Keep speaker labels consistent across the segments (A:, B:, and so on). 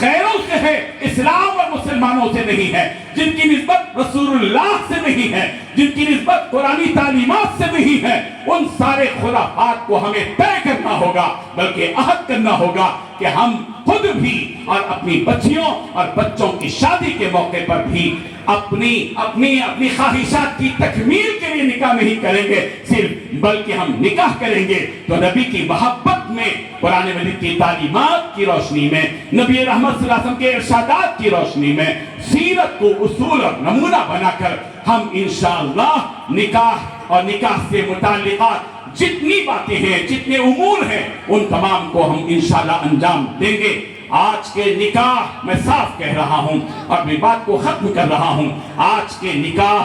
A: غیروں سے ہے، اسلام اور مسلمانوں سے نہیں ہے، جن کی نسبت رسول اللہ سے نہیں ہے، جن کی نسبت قرآنی تعلیمات سے نہیں ہے، ان سارے خرافات کو ہمیں طے کرنا ہوگا، بلکہ عہد کرنا ہوگا کہ ہم خود بھی اور اپنی بچیوں اور بچوں کی شادی کے موقع پر بھی اپنی خواہشات کی تکمیل کے لیے نکاح نہیں کریں گے صرف، بلکہ ہم نکاح کریں گے تو نبی کی محبت میں، قرآن مجید کی تعلیمات کی روشنی میں، نبی رحمت صلی اللہ علیہ وسلم کے ارشادات کی روشنی میں، سیرت کو اصول اور نمونہ بنا کر ہم انشاءاللہ نکاح اور نکاح سے متعلقات جتنی باتیں ہیں، جتنے امور ہیں، ان تمام کو ہم انشاءاللہ انجام دیں گے۔ آج کے نکاح میں صاف کہہ رہا ہوں اور اپنی بات کو ختم کر رہا ہوں، آج کے نکاح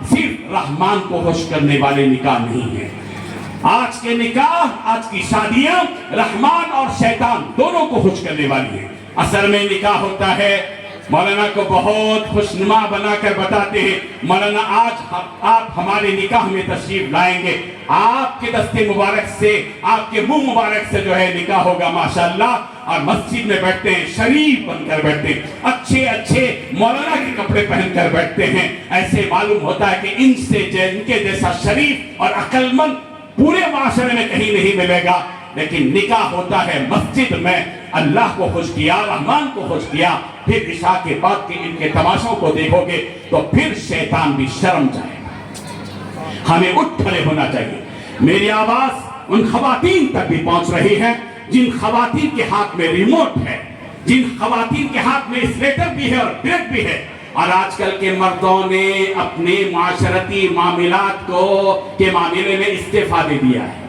A: صرف رحمان کو خوش کرنے والے نکاح نہیں ہیں۔ آج کے نکاح، آج کی شادیاں رحمان اور شیطان دونوں کو خوش کرنے والی ہیں۔ اصل میں نکاح ہوتا ہے، مولانا کو بہت خوشنما بنا کر بتاتے ہیں، مولانا آج آپ ہمارے نکاح میں تشریف لائیں گے، آپ کے دستے مبارک سے، آپ کے منہ مبارک سے جو ہے نکاح ہوگا ماشاءاللہ، اور مسجد میں بیٹھتے ہیں، شریف بن کر بیٹھتے ہیں، اچھے مولانا کے کپڑے پہن کر بیٹھتے ہیں، ایسے معلوم ہوتا ہے کہ ان کے جیسا شریف اور عقل مند پورے معاشرے میں کہیں نہیں ملے گا۔ لیکن نکاح ہوتا ہے مسجد میں، اللہ کو خوش کیا، رحمان کو خوش کیا، پھر عشاء کے بعد کے ان کے تماشوں کو دیکھو گے تو پھر شیطان بھی شرم جائے گا۔ ہمیں اٹھ کھڑے ہونا چاہیے۔ میری آواز ان خواتین تک بھی پہنچ رہی ہے جن خواتین کے ہاتھ میں ریموٹ ہے، جن خواتین کے ہاتھ میں اسلیٹر بھی ہے اور بریک بھی ہے، اور آج کل کے مردوں نے اپنے معاشرتی معاملات کے معاملے میں استعفیٰ دے دیا ہے۔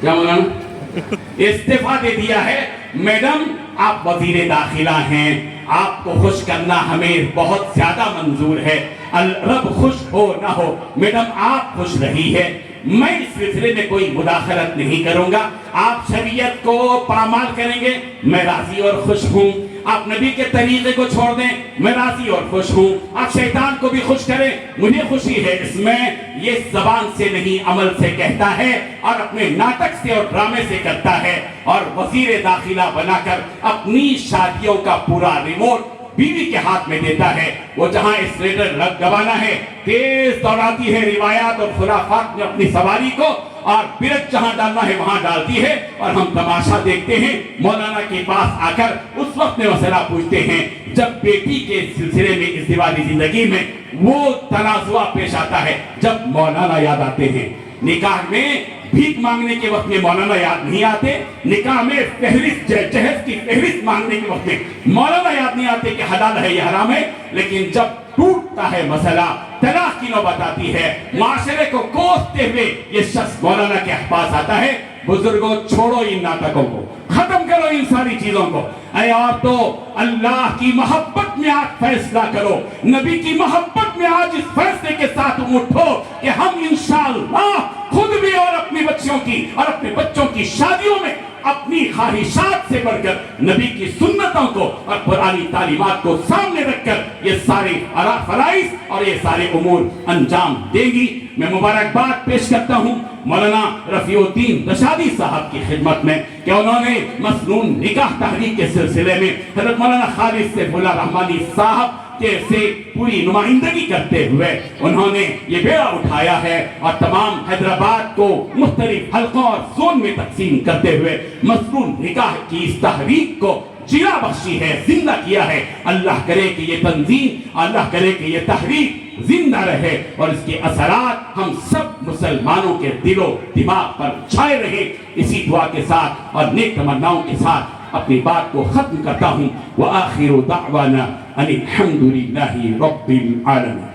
A: کیا مولانا؟ استعفیٰ دے دیا ہے۔ میڈم آپ وزیر داخلہ ہیں، آپ کو خوش کرنا ہمیں بہت زیادہ منظور ہے، رب خوش ہو نہ ہو، میڈم آپ خوش رہی ہے، میں اس سلسلے میں کوئی مداخلت نہیں کروں گا، آپ شریعت کو پامال کریں گے، میں راضی اور خوش ہوں، آپ نبی کے طریقے کو چھوڑ دیں، میں راضی اور خوش ہوں، آپ شیطان کو بھی خوش کریں، مجھے خوشی ہے اس میں۔ یہ زبان سے نہیں عمل سے کہتا ہے اور اپنے ناٹک سے اور ڈرامے سے کرتا ہے، اور وزیر داخلہ بنا کر اپنی شادیوں کا پورا ریموٹ بیوی کے ہاتھ میں دیتا ہے۔ وہ جہاں اسلیٹر گوانا ہے تیز دوڑاتی ہے روایات اور خرافات میں اپنی سواری کو، اور برک جہاں ڈالنا ہے وہاں ڈالتی ہے، اور ہم تماشا دیکھتے ہیں۔ مولانا کے پاس آ کر اس وقت میں مسئلہ پوچھتے ہیں جب بیٹی کے سلسلے میں ازدواجی زندگی میں وہ تنازع پیش آتا ہے، جب مولانا یاد آتے ہیں۔ نکاح میں بھیک مانگنے کے وقت میں مولانا یاد نہیں آتے، نکاح میں جہیز کی فہرست مانگنے کے وقت میں مولانا یاد نہیں آتے کہ حلال ہے یا حرام ہے، لیکن جب ٹوٹتا ہے مسئلہ، طلاق کی نوبت آتی ہے، معاشرے کو کوستے ہوئے یہ شخص مولانا کے پاس آتا ہے۔ بزرگوں چھوڑو ان ناٹکوں کو، ختم کرو ان ساری چیزوں کو، اے عورتوں اللہ کی محبت میں آج فیصلہ کرو، نبی کی محبت میں آج اس فیصلے کے ساتھ اٹھو کہ ہم انشاءاللہ خود بھی اور اپنی بچیوں کی اور اپنے بچوں کی شادیوں میں اپنی خواہشات سے بڑھ کر نبی کی سنتوں کو اور قرآنی تعلیمات کو سامنے رکھ کر یہ سارے فرائض اور یہ سارے امور انجام دیں گی۔ میں مبارکباد پیش کرتا ہوں مولانا رفیع الدین رشادی صاحب کی خدمت میں کہ انہوں نے مسنون نکاح تحریک کے سلسلے میں حضرت مولانا خالد سیف اللہ رحمانی صاحب سے پوری نمائندگی کرتے ہوئے انہوں نے یہ بیڑا اٹھایا ہے، اور تمام حیدرآباد کو مختلف حلقوں اور زون میں تقسیم کرتے ہوئے مسنون نکاح کی اس تحریک کو جلا بخشی ہے، زندہ کیا ہے۔ اللہ کرے کہ یہ تنظیم، اللہ کرے کہ یہ تحریک زندہ رہے اور اس کے اثرات ہم سب مسلمانوں کے دل و دماغ پر چھائے رہے۔ اسی دعا کے ساتھ اور نیک تمناؤں کے ساتھ اپنی بات کو ختم کرتا ہوں۔ وآخر دعوانا ان الحمد للہ رب العالمین۔